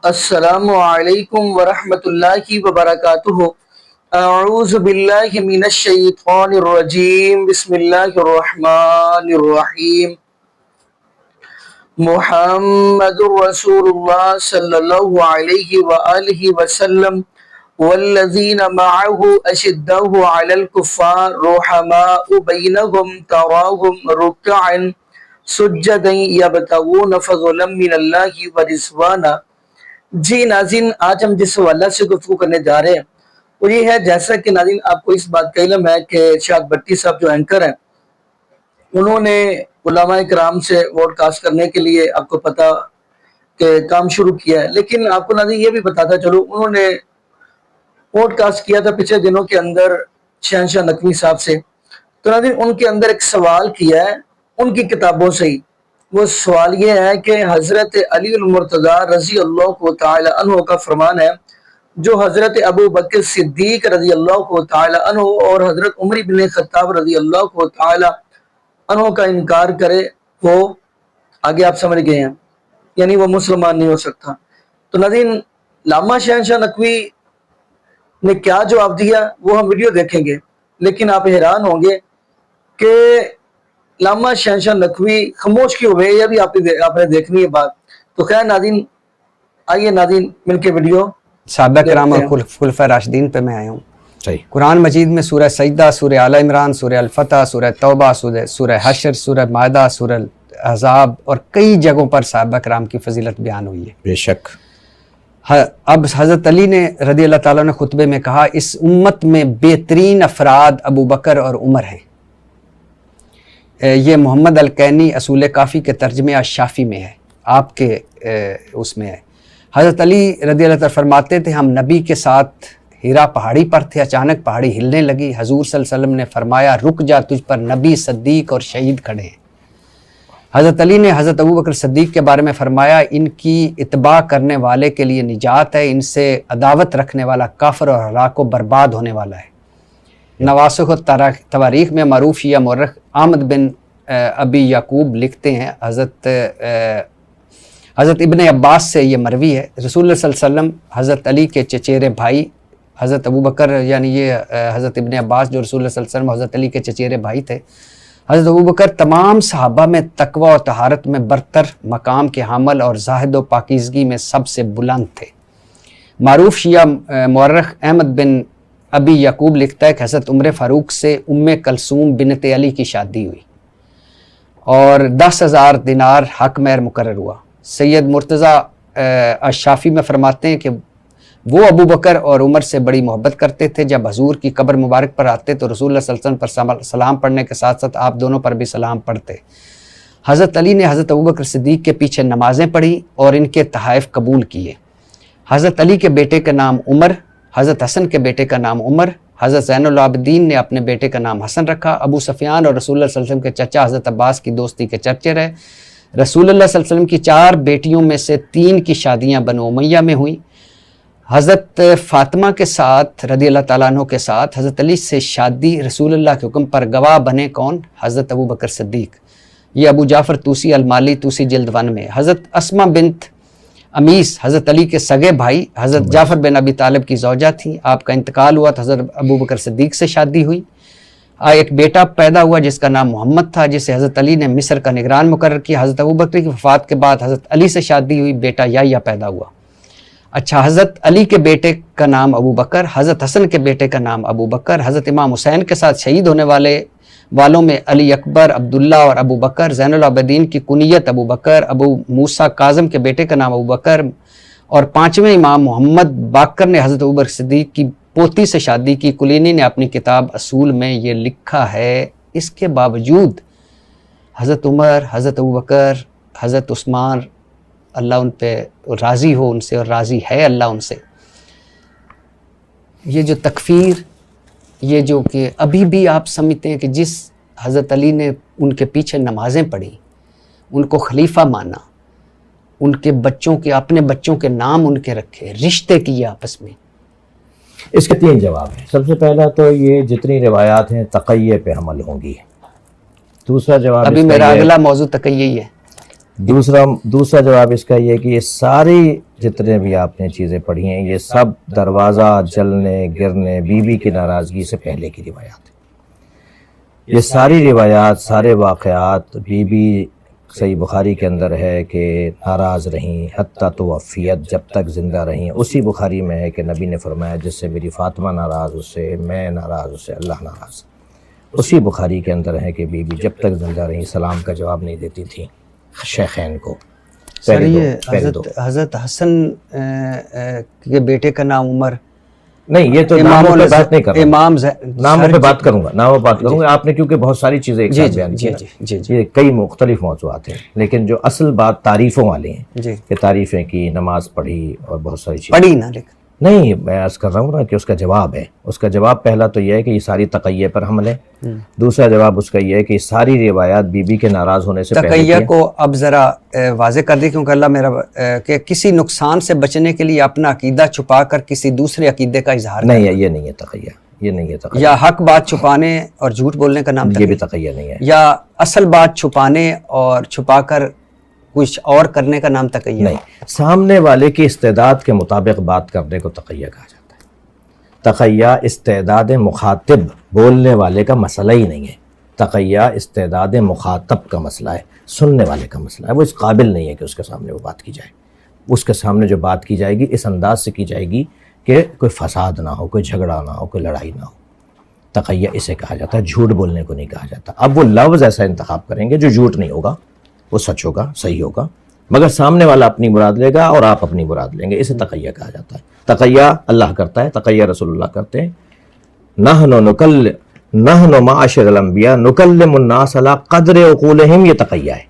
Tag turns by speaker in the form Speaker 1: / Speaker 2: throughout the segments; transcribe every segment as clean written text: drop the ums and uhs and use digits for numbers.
Speaker 1: السلام علیکم ورحمۃ اللہ وبرکاتہ۔ اعوذ باللہ من الشیطان الرجیم، بسم اللہ الرحمن الرحیم۔ محمد رسول اللہ صلی اللہ علیہ وآلہ وسلم والذین معه اشداء علی الکفار رحماء بینہم تراہم رکعا سجدا یبتغون فضلا من اللہ ورضوانا۔ جی ناظرین، آج ہم جس حوالہ سے گفتگو کرنے جا رہے ہیں وہ یہ ہے، جیسا کہ ناظرین آپ کو اس بات کا علم ہے کہ شاد بھٹی صاحب جو اینکر ہیں انہوں نے علماء کرام سے ووڈ کاسٹ کرنے کے لیے آپ کو پتا کہ کام شروع کیا ہے، لیکن آپ کو ناظرین یہ بھی بتاتا چلو انہوں نے ووڈ کاسٹ کیا تھا پچھلے دنوں کے اندر شہنشاہ نقوی صاحب سے۔ تو ناظرین ان کے اندر ایک سوال کیا ہے ان کی کتابوں سے ہی۔ وہ سوال یہ ہے کہ حضرت علی المرتضیٰ رضی اللہ تعالی عنہ کا فرمان ہے جو حضرت ابو بکر صدیق رضی اللہ تعالی عنہ اور حضرت عمر بن خطاب رضی اللہ تعالی عنہ کا انکار کرے وہ آگے آپ سمجھ گئے ہیں، یعنی وہ مسلمان نہیں ہو سکتا۔ تو ناظرین علامہ شہنشاہ نقوی نے کیا جواب دیا وہ ہم ویڈیو دیکھیں گے، لیکن آپ حیران ہوں گے کہ علامہ شہنشاہ نقوی خاموش کیوں ہوئے، یہ بھی آپ نے دیکھنی ہے بات۔ تو خیر ناظرین آئیے ناظرین مل کے ویڈیو
Speaker 2: صحابہ کرام اور خلفائے راشدین پہ میں آیا ہوں۔
Speaker 3: صحیح۔
Speaker 2: قرآن مجید میں سورہ سجدہ، سورہ آل عمران، سورہ الفتح، سورہ توبہ، سورہ حشر، سورہ مائدہ، سورہ احزاب اور کئی جگہوں پر صحابہ کرام کی فضیلت بیان ہوئی ہے۔
Speaker 3: بے شک۔
Speaker 2: اب حضرت علی نے رضی اللہ تعالیٰ نے خطبے میں کہا اس امت میں بہترین افراد ابو بکر اور عمر ہیں۔ یہ محمد الکینی اصول کافی کے ترجمے الشافی میں ہے، آپ کے اس میں ہے۔ حضرت علی رضی اللہ تعالیٰ فرماتے تھے ہم نبی کے ساتھ ہیرا پہاڑی پر تھے، اچانک پہاڑی ہلنے لگی، حضور صلی اللہ علیہ وسلم نے فرمایا رک جا، تجھ پر نبی، صدیق اور شہید کھڑے ہیں۔ حضرت علی نے حضرت ابو بکر صدیق کے بارے میں فرمایا ان کی اتباع کرنے والے کے لیے نجات ہے، ان سے عداوت رکھنے والا کافر اور ہلاک و برباد ہونے والا ہے۔ نواسخ و تواریخ میں معروف شیعہ مورخ احمد بن ابی یعقوب لکھتے ہیں حضرت ابن عباس سے یہ مروی ہے، رسول اللہ صلی اللہ علیہ وسلم حضرت علی کے چچیرے بھائی حضرت ابو بکر، یعنی یہ حضرت ابن عباس جو رسول اللہ صلی اللہ علیہ وسلم حضرت علی کے چچیرے بھائی تھے، حضرت ابو بکر تمام صحابہ میں تقوی اور طہارت میں برتر مقام کے حامل اور زاہد و پاکیزگی میں سب سے بلند تھے۔ معروف شیعہ مورخ احمد بن ابی یعقوب لکھتا ہے کہ حضرت عمر فاروق سے ام کلثوم بنت علی کی شادی ہوئی اور 10,000 دینار حق مہر مقرر ہوا۔ سید مرتضیٰ الشافی میں فرماتے ہیں کہ وہ ابو بکر اور عمر سے بڑی محبت کرتے تھے، جب حضور کی قبر مبارک پر آتے تو رسول اللہ صلی اللہ علیہ وسلم پر سلام پڑھنے کے ساتھ ساتھ آپ دونوں پر بھی سلام پڑھتے۔ حضرت علی نے حضرت ابو بکر صدیق کے پیچھے نمازیں پڑھی اور ان کے تحائف قبول کیے۔ حضرت علی کے بیٹے کا نام عمر، حضرت حسن کے بیٹے کا نام عمر، حضرت زین العابدین نے اپنے بیٹے کا نام حسن رکھا۔ ابو سفیان اور رسول اللہ صلی اللہ علیہ وسلم کے چچا حضرت عباس کی دوستی کے چرچے رہے۔ رسول اللہ صلی اللہ علیہ وسلم کی 4 بیٹیوں میں سے 3 کی شادیاں بنو امیہ میں ہوئیں۔ حضرت فاطمہ کے ساتھ رضی اللہ تعالیٰ عنہ کے ساتھ حضرت علی سے شادی رسول اللہ کے حکم پر گواہ بنے کون؟ حضرت ابو بکر صدیق۔ یہ ابو جعفر طوسی المالی طوسی جلد 1 میں۔ حضرت اسمہ بنت امیس حضرت علی کے سگے بھائی حضرت جعفر بن ابی طالب کی زوجہ تھیں، آپ کا انتقال ہوا تو حضرت ابو بکر صدیق سے شادی ہوئی۔ ایک بیٹا پیدا ہوا جس کا نام محمد تھا، جسے حضرت علی نے مصر کا نگران مقرر کیا۔ حضرت ابو بکر کی وفات کے بعد حضرت علی سے شادی ہوئی، بیٹا یحییٰ پیدا ہوا۔ اچھا، حضرت علی کے بیٹے کا نام ابو بکر، حضرت حسن کے بیٹے کا نام ابو بکر، حضرت امام حسین کے ساتھ شہید ہونے والوں میں علی اکبر، عبداللہ اور ابو بکر، زین العابدین کی کنیت ابو بکر، ابو موسیٰ کاظم کے بیٹے کا نام ابو بکر، اور 5ویں امام محمد باقر نے حضرت ابو بکر صدیق کی پوتی سے شادی کی۔ کلینی نے اپنی کتاب اصول میں یہ لکھا ہے۔ اس کے باوجود حضرت عمر، حضرت ابو بکر، حضرت عثمان، اللہ ان پہ راضی ہو ان سے اور راضی ہے اللہ ان سے، یہ جو تکفیر، یہ جو کہ ابھی بھی آپ سمجھتے ہیں کہ جس حضرت علی نے ان کے پیچھے نمازیں پڑھی، ان کو خلیفہ مانا، ان کے بچوں کے اپنے بچوں کے نام ان کے رکھے، رشتے کیے آپس میں۔
Speaker 3: اس کے 3 جواب ہیں۔ سب سے پہلا تو یہ جتنی روایات ہیں تقیہ پہ حمل ہوں گی۔ دوسرا جواب
Speaker 2: ابھی میرا اگلا موضوع تقیہ ہی ہے۔
Speaker 3: دوسرا جواب اس کا یہ کہ یہ ساری جتنے بھی آپ نے چیزیں پڑھی ہیں یہ سب دروازہ جلنے گرنے بیوی کی ناراضگی سے پہلے کی روایات ہیں۔ یہ ساری روایات، سارے واقعات بی صحیح بخاری کے اندر ہے کہ ناراض رہیں حتیٰ توفیت، جب تک زندہ رہیں۔ اسی بخاری میں ہے کہ نبی نے فرمایا جس سے میری فاطمہ ناراض اس سے میں ناراض اس سے اللہ ناراض۔ اسی بخاری کے اندر ہے کہ بی جب تک زندہ رہیں سلام کا جواب نہیں دیتی تھیں شیخین کو۔
Speaker 2: سر یہ حضرت حسن کے بیٹے کا نام عمر،
Speaker 3: نہیں یہ تو ناموں پہ بات نہیں کر رہا،
Speaker 2: امام
Speaker 3: ناموں پہ بات کروں گا، آپ نے کیونکہ بہت ساری چیزیں ایک ساتھ بیان کی، یہ کئی مختلف موضوعات ہیں، لیکن جو اصل بات تعریفوں والی ہیں کہ تعریفیں کی، نماز پڑھی اور بہت ساری چیزیں
Speaker 2: پڑھی نا، لیکن
Speaker 3: نہیں میں عرض کر رہا ہوں نا کہ اس کا جواب ہے، اس کا جواب پہلا تو یہ ہے کہ یہ ساری تقیہ پر حمل ہے، دوسرا جواب اس کا یہ ہے کہ یہ ساری روایات بی بی کے ناراض ہونے سے پہلے
Speaker 2: تقیہ کو اب ذرا واضح کر دی، کیونکہ اللہ میرا کہ کسی نقصان سے بچنے کے لیے اپنا عقیدہ چھپا کر کسی دوسرے عقیدے کا اظہار
Speaker 3: نہیں ہے، یہ نہیں ہے تقیہ، یہ نہیں ہے تقیہ،
Speaker 2: یا حق بات چھپانے اور جھوٹ بولنے کا نام
Speaker 3: یہ بھی تقیہ نہیں ہے،
Speaker 2: یا اصل بات چھپانے اور چھپا کر کچھ اور کرنے کا نام تقیہ
Speaker 3: نہیں، سامنے والے کی استعداد کے مطابق بات کرنے کو تقیہ کہا جاتا ہے۔ تقیہ استعداد مخاطب بولنے والے کا مسئلہ ہی نہیں ہے، تقیہ استعداد مخاطب کا مسئلہ ہے، سننے والے کا مسئلہ ہے، وہ اس قابل نہیں ہے کہ اس کے سامنے وہ بات کی جائے، اس کے سامنے جو بات کی جائے گی اس انداز سے کی جائے گی کہ کوئی فساد نہ ہو، کوئی جھگڑا نہ ہو، کوئی لڑائی نہ ہو۔ تقیہ اسے کہا جاتا ہے، جھوٹ بولنے کو نہیں کہا جاتا۔ اب وہ لفظ ایسا انتخاب کریں گے جو جھوٹ نہیں ہوگا، وہ سچ ہوگا، صحیح ہوگا، مگر سامنے والا اپنی مراد لے گا اور آپ اپنی مراد لیں گے، اسے تقیہ کہا جاتا ہے۔ تقیہ اللہ کرتا ہے، تقیہ رسول اللہ کرتے ہیں۔ نحن معاشر الانبیاء نکلم الناس علی قدر عقولہم، یہ تقیہ ہے۔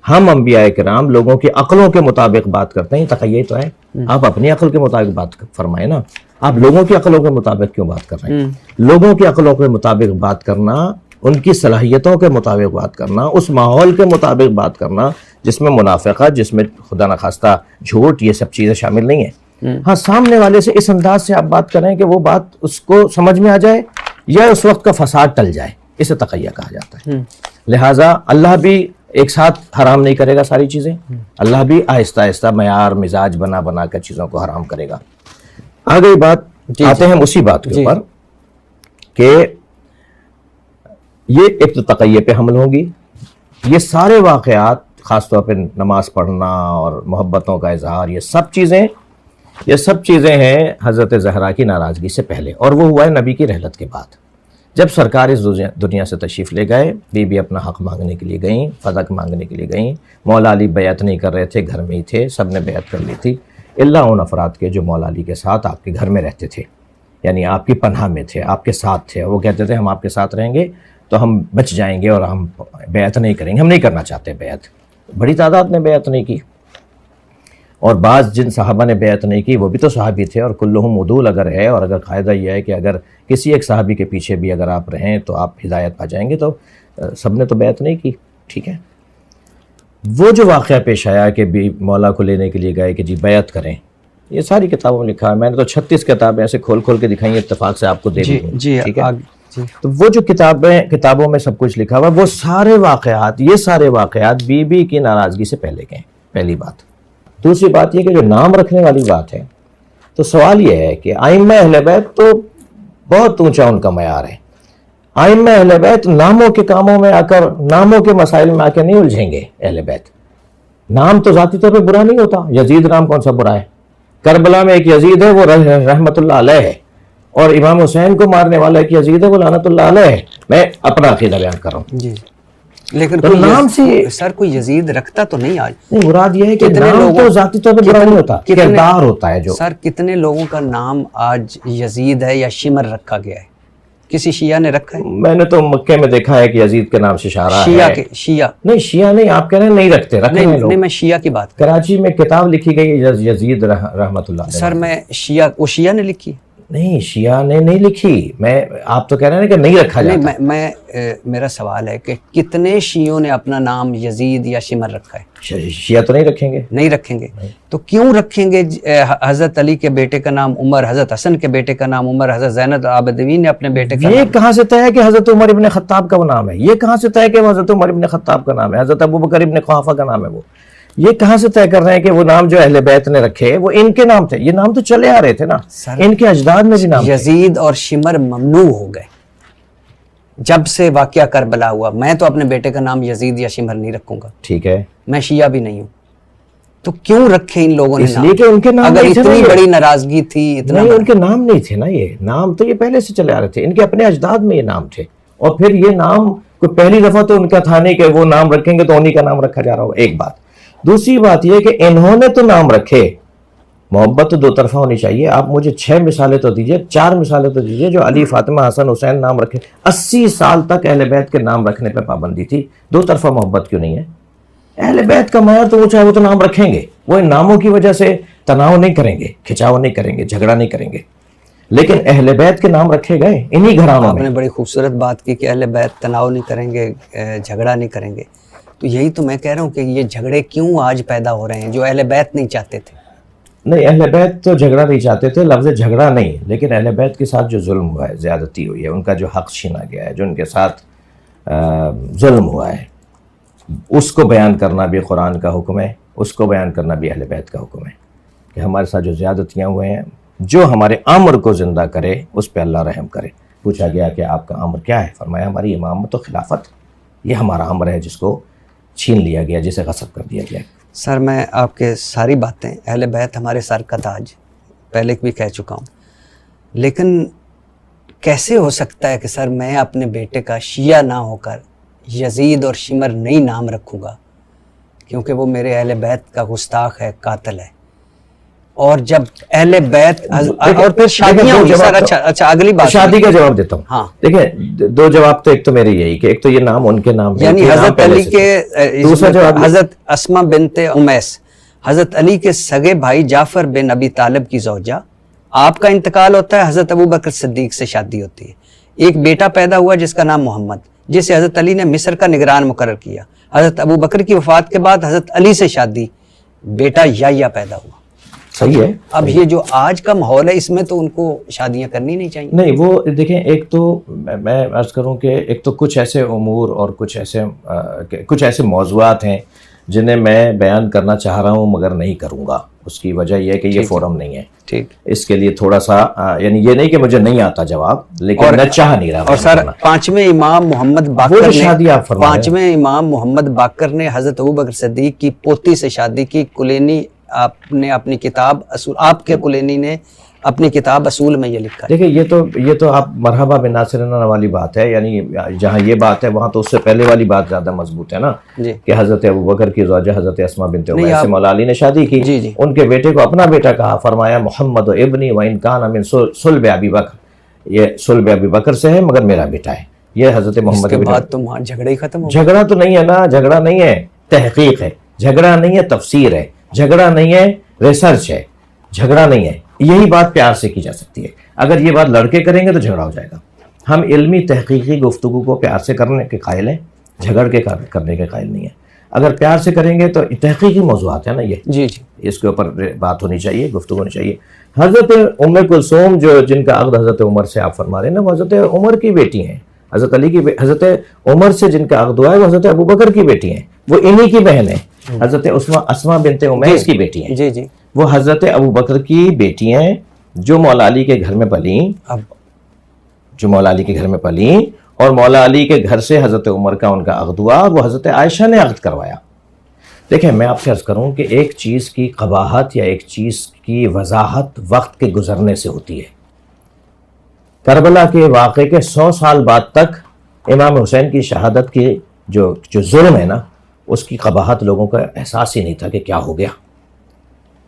Speaker 3: ہم انبیاء کرام لوگوں کی عقلوں کے مطابق بات کرتے ہیں، یہ تقیہ تو ہے۔ آپ اپنی عقل کے مطابق بات فرمائیں نا، آپ لوگوں کی عقلوں کے مطابق کیوں بات کر رہے ہیں؟ لوگوں کی عقلوں کے مطابق بات کرنا، ان کی صلاحیتوں کے مطابق بات کرنا، اس ماحول کے مطابق بات کرنا جس میں منافقت، جس میں خدا نخواستہ جھوٹ، یہ سب چیزیں شامل نہیں ہیں۔ ہاں سامنے والے سے اس انداز سے آپ بات کریں کہ وہ بات اس کو سمجھ میں آ جائے یا اس وقت کا فساد ٹل جائے، اسے تقیہ کہا جاتا ہے۔ لہٰذا اللہ بھی ایک ساتھ حرام نہیں کرے گا ساری چیزیں، اللہ بھی آہستہ آہستہ معیار مزاج بنا بنا کر چیزوں کو حرام کرے گا۔ آگئی بات، آتے ہیں اسی بات کے اوپر کہ یہ ایک تو تقیہ پہ حمل ہوگی، یہ سارے واقعات خاص طور پہ نماز پڑھنا اور محبتوں کا اظہار، یہ سب چیزیں ہیں حضرت زہرا کی ناراضگی سے پہلے، اور وہ ہوا ہے نبی کی رحلت کے بعد۔ جب سرکار اس دنیا سے تشریف لے گئے، بی اپنا حق مانگنے کے لیے گئیں، فدق مانگنے کے لیے گئیں، مولا علی بیعت نہیں کر رہے تھے، گھر میں ہی تھے، سب نے بیعت کر لی تھی الا ان افراد کے جو مولا علی کے ساتھ آپ کے گھر میں رہتے تھے، یعنی آپ کی پناہ میں تھے، آپ کے ساتھ تھے، وہ کہتے تھے ہم آپ کے ساتھ رہیں گے تو ہم بچ جائیں گے اور ہم بیعت نہیں کریں گے، ہم نہیں کرنا چاہتے بیعت۔ بڑی تعداد نے بیعت نہیں کی، اور بعض جن صحابہ نے بیعت نہیں کی وہ بھی تو صحابی تھے، اور کلہم عدول اگر ہے، اور اگر قاعدہ یہ ہے کہ اگر کسی ایک صحابی کے پیچھے بھی اگر آپ رہیں تو آپ ہدایت پا جائیں گے، تو سب نے تو بیعت نہیں کی، ٹھیک ہے۔ وہ جو واقعہ پیش آیا کہ بھی مولا کو لینے کے لیے گئے کہ جی بیعت کریں، یہ ساری کتابوں میں لکھا ہے، میں نے تو 36 کتابیں ایسے کھول کھول کے دکھائی، اتفاق سے آپ کو دے دی، ٹھیک ہے۔ تو وہ جو کتابوں میں سب کچھ لکھا ہوا، وہ سارے واقعات، یہ سارے واقعات بی کی ناراضگی سے پہلے کے ہیں، پہلی بات۔ دوسری بات یہ کہ جو نام رکھنے والی بات ہے، تو سوال یہ ہے کہ ائمہ اہل بیت تو بہت اونچا ان کا معیار ہے، ائمہ اہل بیت ناموں کے کاموں میں آ کر، ناموں کے مسائل میں آ کے نہیں الجھیں گے۔ اہل بیت نام تو ذاتی طور پہ برا نہیں ہوتا، یزید نام کون سا برا ہے؟ کربلا میں ایک یزید ہے، وہ رحمت اللہ علیہ ہے، اور امام حسین کو مارنے والا ایک یزید ہے، وہ لعنت اللہ علیہ ہے۔ میں اپنا عقیدہ بیان کر رہا ہوں
Speaker 2: جی، لیکن
Speaker 3: نام سے
Speaker 2: سر کوئی یزید رکھتا تو نہیں آج؟
Speaker 3: نہیں، مراد یہ ہے کہ نام تو ذاتی طور پہ برا نہیں ہوتا، کردار ہوتا ہے جو۔
Speaker 2: سر کتنے لوگوں کا نام آج یزید ہے یا شمر رکھا گیا ہے؟ کسی شیعہ نے رکھا ہے؟
Speaker 3: میں نے تو مکے میں دیکھا ہے کہ یزید کے نام سے اشارہ ہے۔
Speaker 2: شیعہ
Speaker 3: نہیں، شیعہ نہیں، آپ کہہ رہے ہیں نہیں رکھتے، رکھتے ہیں لوگ۔
Speaker 2: نہیں، میں شیعہ کی بات
Speaker 3: کراچی میں کتاب لکھی گئی ہے یزید رحمت اللہ علیہ۔
Speaker 2: سر میں شیعہ، وہ شیعہ نے لکھی؟
Speaker 3: نہیں، شیعہ نے نہیں لکھی، آپ تو کہہ رہے ہیں کہ نہیں رکھا جاتا۔
Speaker 2: میں میرا سوال ہے کہ کتنے شیعوں نے اپنا نام یزید یا شمر رکھا ہے؟
Speaker 3: شیعہ تو نہیں رکھیں گے،
Speaker 2: نہیں رکھیں گے، تو کیوں رکھیں گے؟ حضرت علی کے بیٹے کا نام عمر، حضرت حسن کے بیٹے کا نام عمر، حضرت زین العابدین نے اپنے بیٹے کا نام۔
Speaker 3: یہ کہاں سے طے ہے کہ حضرت عمر ابن خطاب کا وہ نام ہے؟ یہ کہاں سے طے ہے کہ وہ حضرت عمر ابن خطاب کا نام ہے؟ حضرت ابو بکر ابن قحافہ کا نام ہے وہ؟ یہ کہاں سے طے کر رہے ہیں کہ وہ نام جو اہل بیت نے رکھے وہ ان کے نام تھے؟ یہ نام تو چلے آ رہے تھے نا، ان کے اجداد میں بھی نام تھے۔
Speaker 2: یزید اور شمر ممنوع ہو گئے جب سے واقعہ کربلا ہوا۔ میں تو اپنے بیٹے کا نام یزید یا شمر نہیں رکھوں گا،
Speaker 3: ٹھیک ہے،
Speaker 2: میں شیعہ بھی نہیں ہوں، تو کیوں رکھے ان لوگوں نے
Speaker 3: اس
Speaker 2: نام؟
Speaker 3: لیے کہ ان کے نام
Speaker 2: اگر
Speaker 3: نہیں تھے نا
Speaker 2: اتنی
Speaker 3: یہ۔
Speaker 2: بڑی ناراضگی تھی، اتنا
Speaker 3: نہیں،
Speaker 2: بڑا-
Speaker 3: ان کے نام نہیں تھے نا، یہ نام تو یہ پہلے سے چلے آ رہے تھے، ان کے اپنے اجداد میں یہ نام تھے، اور پھر یہ نام کوئی پہلی دفعہ تو ان کا تھا نہیں کہ وہ نام رکھیں گے تو انہی کا نام رکھا جا رہا ہوگا، ایک بات۔ دوسری بات یہ کہ انہوں نے تو نام رکھے، محبت تو دو طرفہ ہونی چاہیے۔ آپ مجھے 6 مثالیں تو دیجئے، 4 مثالیں تو دیجئے جو علی، فاطمہ، حسن، حسین نام رکھے۔ 80 سال تک اہل بیت کے نام رکھنے پہ پابندی تھی، دو طرفہ محبت کیوں نہیں ہے؟ اہل بیت کا معیار تو وہ چاہے وہ تو نام رکھیں گے، وہ ان ناموں کی وجہ سے تناؤ نہیں کریں گے، کھچاؤ نہیں کریں گے، جھگڑا نہیں کریں گے، لیکن اہل بیت کے نام رکھے گئے انہی گھرانوں
Speaker 2: آپ
Speaker 3: میں۔
Speaker 2: نے بڑی خوبصورت بات کی کہ اہل بیت تناؤ نہیں کریں گے، جھگڑا نہیں کریں گے، تو یہی تو میں کہہ رہا ہوں کہ یہ جھگڑے کیوں آج پیدا ہو رہے ہیں جو اہل بیت نہیں چاہتے تھے؟
Speaker 3: نہیں، اہل بیت تو جھگڑا نہیں چاہتے تھے، لفظ جھگڑا نہیں، لیکن اہل بیت کے ساتھ جو ظلم ہوا ہے، زیادتی ہوئی ہے، ان کا جو حق چھینا گیا ہے، جو ان کے ساتھ ظلم ہوا ہے، اس کو بیان کرنا بھی قرآن کا حکم ہے، اس کو بیان کرنا بھی اہل بیت کا حکم ہے کہ ہمارے ساتھ جو زیادتیاں ہوئے ہیں، جو ہمارے امر کو زندہ کرے اس پہ اللہ رحم کرے۔ پوچھا گیا کہ آپ کا امر کیا ہے؟ فرمایا ہماری امامت و خلافت، یہ ہمارا امر ہے جس کو چھین لیا گیا، جسے غصب کر دیا گیا۔
Speaker 2: سر میں آپ کے ساری باتیں، اہل بیت ہمارے سر کا تاج، پہلے بھی کہہ چکا ہوں، لیکن کیسے ہو سکتا ہے کہ سر میں اپنے بیٹے کا شیعہ نہ ہو کر یزید اور شمر نہیں نام رکھوں گا، کیونکہ وہ میرے اہل بیت کا گستاخ ہے، قاتل ہے؟ اور جب اہل بیت اور پھر شادیاں ہوئی سر، اچھا اگلی بات،
Speaker 3: شادی کا جواب دیتا ہوں۔
Speaker 2: ہاں،
Speaker 3: دیکھیں، دو جواب تو، ایک تو میری یہی کہ ایک تو یہ نام ان کے نام ہے،
Speaker 2: یعنی
Speaker 3: یہ نام
Speaker 2: حضرت
Speaker 3: پہلے
Speaker 2: علی
Speaker 3: سے
Speaker 2: کے
Speaker 3: تھے۔ دوسرا جواب
Speaker 2: حضرت اسما بنت امیس، حضرت علی کے سگے بھائی جعفر بن ابی طالب کی زوجہ، آپ کا انتقال ہوتا ہے، حضرت ابو بکر صدیق سے شادی ہوتی ہے، ایک بیٹا پیدا ہوا جس کا نام محمد، جسے حضرت علی نے مصر کا نگران مقرر کیا۔ حضرت ابو بکر کی وفات کے بعد حضرت علی سے شادی، بیٹا یحییٰ پیدا ہوا۔
Speaker 3: صحیح ہے۔
Speaker 2: اب یہ جو آج کا ماحول ہے، اس میں تو ان کو شادیاں کرنی نہیں چاہیے۔
Speaker 3: نہیں، وہ دیکھیں، ایک تو میں عرض کروں کہ ایک تو کچھ ایسے امور اور کچھ ایسے موضوعات ہیں جنہیں میں بیان کرنا چاہ رہا ہوں مگر نہیں کروں گا، اس کی وجہ یہ ہے کہ یہ فورم نہیں ہے،
Speaker 2: ٹھیک،
Speaker 3: اس کے لیے تھوڑا سا یعنی یہ نہیں کہ مجھے نہیں آتا جواب، لیکن میں چاہ نہیں رہا۔
Speaker 2: اور سر پانچویں امام محمد باقر نے،
Speaker 3: شادی آپ فرما رہے ہیں،
Speaker 2: پانچویں امام محمد باقر نے حضرت ابو بکر صدیق کی پوتی سے شادی کی۔ کلینی آپ نے اپنی کتاب اصول، آپ کے کلینی نے اپنی کتاب اصول میں یہ لکھا ہے۔
Speaker 3: دیکھیں، یہ تو آپ مرحبا بناصرنا والی بات ہے، یعنی جہاں یہ بات ہے وہاں تو اس سے پہلے والی بات زیادہ مضبوط ہے نا،
Speaker 2: جی،
Speaker 3: کہ حضرت ابو بکر کی زوجہ حضرت اسما بنت امیس سے
Speaker 2: آپ-
Speaker 3: مولا علی نے شادی کی،
Speaker 2: جی جی،
Speaker 3: ان کے بیٹے کو اپنا بیٹا کہا، فرمایا محمد و ابنی و ان کان من صلب ابی بکر، یہ صلب ابی بکر سے ہے مگر میرا بیٹا ہے، یہ حضرت
Speaker 2: اس
Speaker 3: محمد
Speaker 2: کے
Speaker 3: کے
Speaker 2: بعد تو وہاں جھگڑے ہی ختم ہو گئے۔
Speaker 3: جھگڑا تو نہیں ہے نا، جھگڑا نہیں ہے، تحقیق ہے، جھگڑا نہیں ہے، تفسیر ہے، جھگڑا نہیں ہے، ریسرچ ہے، جھگڑا نہیں ہے، یہی بات پیار سے کی جا سکتی ہے۔ اگر یہ بات لڑکے کریں گے تو جھگڑا ہو جائے گا۔ ہم علمی تحقیقی گفتگو کو پیار سے کرنے کے قائل ہیں، جھگڑ کے کرنے کے قائل نہیں ہیں۔ اگر پیار سے کریں گے تو تحقیقی موضوعات ہیں نا، یہ
Speaker 2: جی جی،
Speaker 3: اس کے اوپر بات ہونی چاہیے، گفتگو ہونی چاہیے۔ حضرت ام کلثوم جن کا عقد حضرت عمر سے آپ فرما رہے ہیں نا، وہ حضرت عمر کی بیٹی ہیں، حضرت علی کی حضرت عمر سے جن کا عقد ہوا ہے وہ حضرت ابو بکر کی بیٹی ہیں، وہ انہی کی بہن ہیں، حضرت اسما بنت امیس کی بیٹی ہیں،
Speaker 2: جی جی،
Speaker 3: وہ حضرت ابو بکر کی بیٹی ہیں جو مولا علی کے گھر میں پلیں، اور مولا علی کے گھر سے حضرت عمر کا ان کا عقد ہوا، اور وہ حضرت عائشہ نے عقد کروایا۔ دیکھیں، میں آپ سے عرض کروں کہ ایک چیز کی قباحت یا ایک چیز کی وضاحت وقت کے گزرنے سے ہوتی ہے۔ کربلا کے واقعے کے 100 سال بعد تک امام حسین کی شہادت کی جو ظلم ہے نا، اس کی قباحت لوگوں کا احساس ہی نہیں تھا کہ کیا ہو گیا۔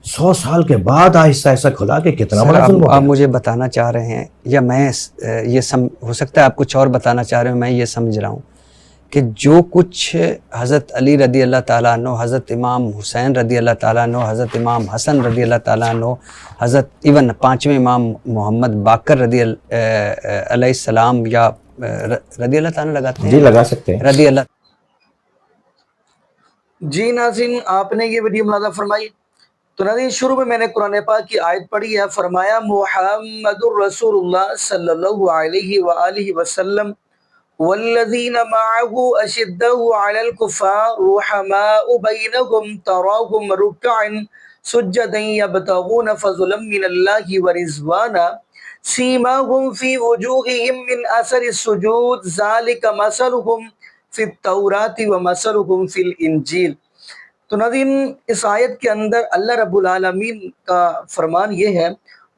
Speaker 3: 100 سال کے بعد آہستہ آہستہ کھلا کہ کتنا بڑا ظلم ہو گیا۔
Speaker 2: آپ مجھے بتانا چاہ رہے ہیں یا میں یہ ہو سکتا ہے آپ کچھ اور بتانا چاہ رہے ہیں، میں یہ سمجھ رہا ہوں کہ جو کچھ حضرت علی رضی اللہ تعالیٰ عنہ، حضرت امام حسین رضی اللہ تعالیٰ عنہ، حضرت امام حسن رضی اللہ تعالیٰ عنہ، حضرت ایون پانچویں امام محمد باقر رضی علیہ السلام، یا رضی اللہ تعالیٰ لگاتے ہیں؟
Speaker 3: جی، لگا سکتے ہیں،
Speaker 2: رضی اللہ۔
Speaker 1: جی ناظرین، آپ نے یہ ویڈیو ملاحظہ فرمائی تو ناظرین شروع میں نے قرآن پاک کی آیت پڑھی ہے، فرمایا محمد الرسول اللہ صلی اللہ علیہ وآلہ وسلم والذین معه اشداء علی الکفار رحماء بینہم تراہم رکعا سجدا یبتغون فضلا من اللہ ورضوانا سیماہم فی وجوہہم من اثر السجود ذالک مثلہم فی التوراۃ ومثلہم فی الانجیل۔ تو ناظرین اس آیت کے اندر اللہ رب العالمین کا فرمان یہ ہے،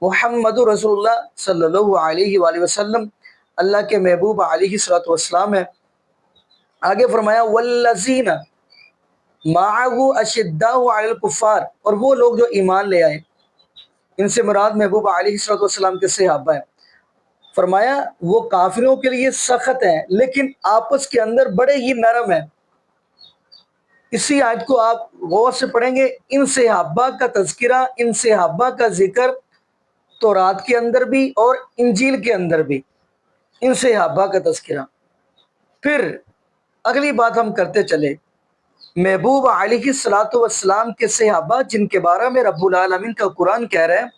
Speaker 1: محمد رسول اللہ صلی اللہ علیہ وآلہ وسلم اللہ کے محبوب علیہ الصلوۃ والسلام ہے۔ آگے فرمایا والذین معه اشداء علی الکفار، اور وہ لوگ جو ایمان لے آئے، ان سے مراد محبوب علیہ الصلوۃ والسلام کے صحابہ ہیں۔ فرمایا وہ کافروں کے لیے سخت ہیں لیکن آپس کے اندر بڑے ہی نرم ہیں۔ اسی آیت کو آپ غور سے پڑھیں گے، ان صحابہ کا تذکرہ، ان صحابہ کا ذکر تورات کے اندر بھی اور انجیل کے اندر بھی، ان صحابہ کا تذکرہ۔ پھر اگلی بات ہم کرتے چلے، محبوب علیہ الصلوۃ والسلام کے صحابہ جن کے بارے میں رب العالمین کا قرآن کہہ رہے ہیں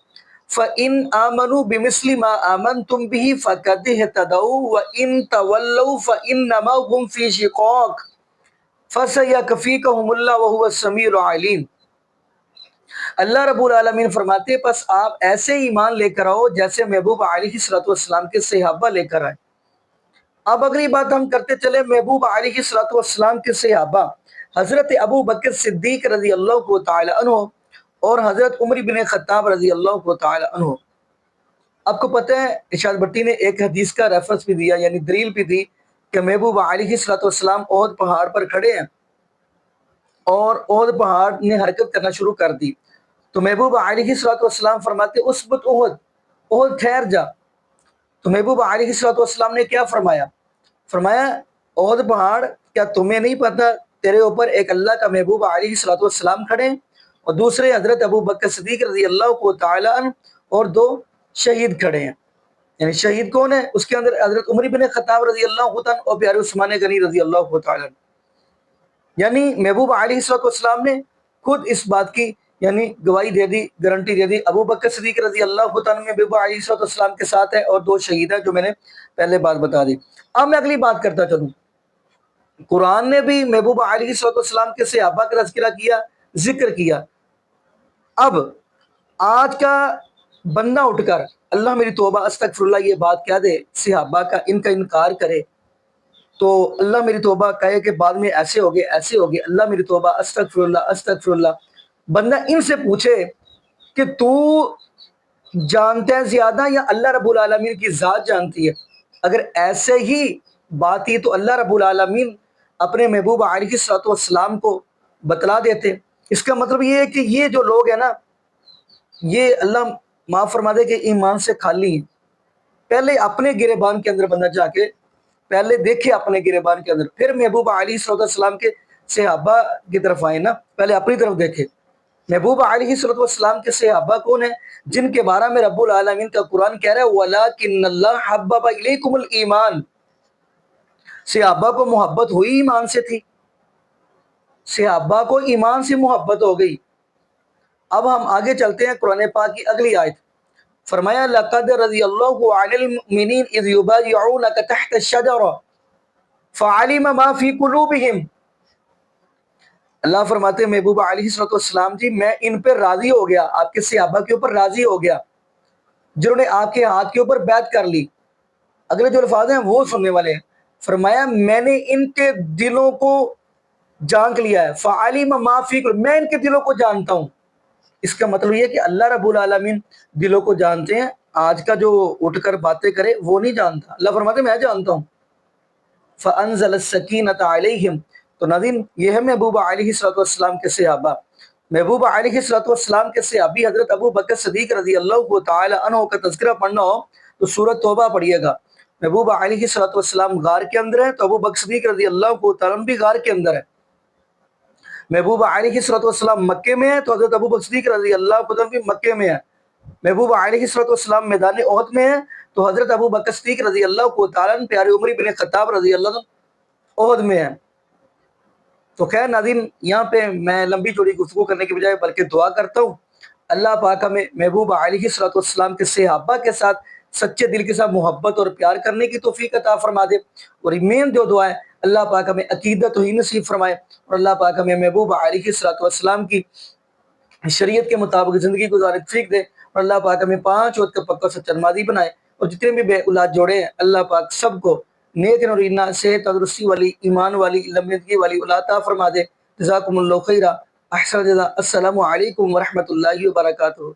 Speaker 1: فَإِنْ آمَنُوا بِمِثْلِ مَا آمَنْتُمْ بِهِ فَقَدِ اهْتَدَوْا وَإِنْ تَوَلَّوْا فَإِنَّمَا هُمْ فِي شِقَاقٍ فَسَيَكْفِيكَهُمُ اللَّهُ وَهُوَ السَّمِيعُ الْعَلِيمُ۔ اللہ رب العالمین فرماتے ہیں پس آپ ایسے ایمان لے کر آؤ جیسے محبوب علیہ الصلوۃ والسلام کے صحابہ لے کر آئے۔ اب اگلی بات ہم کرتے چلے، محبوب علیہ الصلوۃ والسلام کے صحابہ حضرت ابو بکر صدیق رضی اللہ تعالی عنہ اور حضرت عمر بن خطاب رضی اللہ تعالی عنہ۔ آپ کو پتہ ہے ارشاد بھٹی نے ایک حدیث کا ریفرنس بھی دیا، یعنی دلیل بھی دی کہ محبوب علیہ الصلوۃ والسلام احد پہاڑ پر کھڑے ہیں اور احد پہاڑ نے حرکت کرنا شروع کر دی، تو محبوب علیہ الصلوۃ والسلام فرماتے اسبت احد، احد ٹھہر جا۔ تو محبوب علیہ الصلوۃ والسلام نے کیا فرمایا؟ فرمایا احد پہاڑ کیا تمہیں نہیں پتہ تیرے اوپر ایک اللہ کا محبوب علیہ الصلوۃ والسلام کھڑے ہیں اور دوسرے حضرت ابو بکر صدیق رضی اللہ تعالی عنہ اور دو شہید کھڑے ہیں؟ یعنی شہید کون ہے؟ اس کے اندر حضرت عمر بن خطاب رضی اللہ تعالی عنہ اور پیارے عثمان غنی رضی اللہ تعالی عنہ۔ یعنی محبوب علیہ الصلوۃ والسلام نے خود اس بات کی یعنی گواہی دے دی، گارنٹی دے دی۔ ابو بکر صدیق رضی اللہ تعالیٰ میں محبوب علیہ الصلوۃ والسلام کے ساتھ ہے اور دو شہید ہیں جو میں نے پہلے بات بتا دی۔ اب میں اگلی بات کرتا چلوں، قرآن نے بھی محبوب علیہ الصلوۃ والسلام کے صحابہ کا تذکرہ کیا، ذکر کیا۔ اب آج کا بندہ اٹھ کر اللہ میری توبہ استغفر اللہ یہ بات کہہ دے، صحابہ کا ان کا انکار کرے، تو اللہ میری توبہ کہے کہ بعد میں ایسے ہو گئے ایسے ہو گئے، اللہ میری توبہ استغفر اللہ استغفر اللہ۔ بندہ ان سے پوچھے کہ تو جانتا ہے زیادہ یا اللہ رب العالمین کی ذات جانتی ہے؟ اگر ایسے ہی بات تھی تو اللہ رب العالمین اپنے محبوب علیہ الصلوۃ والسلام کو بتلا دیتے۔ اس کا مطلب یہ ہے کہ یہ جو لوگ ہیں نا، یہ اللہ معاف فرما دے کہ ایمان سے خالی ہیں۔ پہلے اپنے گریبان کے اندر بندہ جا کے پہلے دیکھے اپنے گریبان کے اندر، پھر محبوب علیہ الصلوۃ والسلام کے صحابہ کی طرف آئے نا، پہلے اپنی طرف دیکھے۔ محبوب علیہ الصلوۃ والسلام کے صحابہ کون ہیں؟ جن کے بارے میں رب العالمین کا قرآن کہہ رہا ہے وَلَٰكِنَّ اللَّهَ حَبَّبَ إِلَيْكُمُ الْإِيمَانَ۔ صحابہ کو محبت ہوئی ایمان سے تھی، صحابہ کو ایمان سے محبت ہو گئی۔ اب ہم آگے چلتے ہیں قرآن پاک کی اگلی آیت، فرمایا لَقَدْ رَضِيَ اللَّهُ عَنِ الْمُؤْمِنِينَ إِذْ يُبَايِعُونَكَ تَحْتَ الشَّجَرَةِ فَعَلِمَ مَا فِي قُلُوبِهِمْ۔ اللہ فرماتے ہیں محبوب علیہ الصلوۃ والسلام جی میں ان پہ راضی ہو گیا، آپ کے صحابہ کے اوپر راضی ہو گیا جنہوں نے آپ کے ہاتھ کے اوپر بیعت کر لی۔ اگلے جو الفاظ ہیں وہ سننے والے ہیں، فرمایا میں نے ان کے دلوں کو جانچ لیا ہے، فعلم ما فی قلوبہم، میں ان کے دلوں کو جانتا ہوں۔ اس کا مطلب یہ ہے کہ اللہ رب العالمین دلوں کو جانتے ہیں، آج کا جو اٹھ کر باتیں کرے وہ نہیں جانتا، اللہ فرماتے ہیں میں جانتا ہوں۔ فانزل السکینۃ علیہم، تو ناظرین یہ ہے محبوب علیہ الصلوۃ والسلام کے صحابہ۔ محبوب علیہ الصلوۃ والسلام کے صحابی حضرت ابو بکر صدیق رضی اللہ تعالی عنہ کا تذکرہ پڑھنا ہو تو سورۃ توبہ پڑھیے گا۔ محبوب علیہ الصلوۃ والسلام غار کے اندر ہے تو ابو بکر صدیق رضی اللہ تعالی عنہ بھی غار کے اندر ہے۔ محبوب علیہ الصلوۃ والسلام مکے میں ہے تو حضرت ابو بکر صدیق رضی اللہ تعالی عنہ بھی مکے میں ہے۔ محبوب علیہ الصلوۃ والسلام میدان احد میں ہے تو حضرت ابو بکر صدیق رضی اللہ تعالی عنہ پیارے عمر بن خطاب رضی اللہ عنہ احد میں ہے۔ تو خیر ناظرین یہاں پہ میں لمبی چوڑی گفتگو کرنے کے بجائے بلکہ دعا کرتا ہوں اللہ پاک ہمیں محبوب علیہ الصلوۃ والسلام کے صحابہ کے ساتھ سچے دل کے ساتھ محبت اور پیار کرنے کی توفیق عطا فرما دے، اور مین جو دعا ہے اللہ پاک ہمیں عقیدت توحید نصیب فرمائے، اور اللہ پاک ہمیں محبوب علیہ الصلوۃ والسلام کی شریعت کے مطابق زندگی گزارنے کی توفیق دے، اور اللہ پاک ہمیں 5 وقت کا پکا سچا نمازی بنائے، اور جتنے بھی بے اولاد جوڑے ہیں اللہ پاک سب کو نیک نورینہ صحت تندرستی والی ایمان والی لمبی زندگی والی اولاد عطا فرما دے۔ جزاکم اللہ خیرہ، احسن جزا۔ السلام علیکم ورحمۃ اللہ وبرکاتہ۔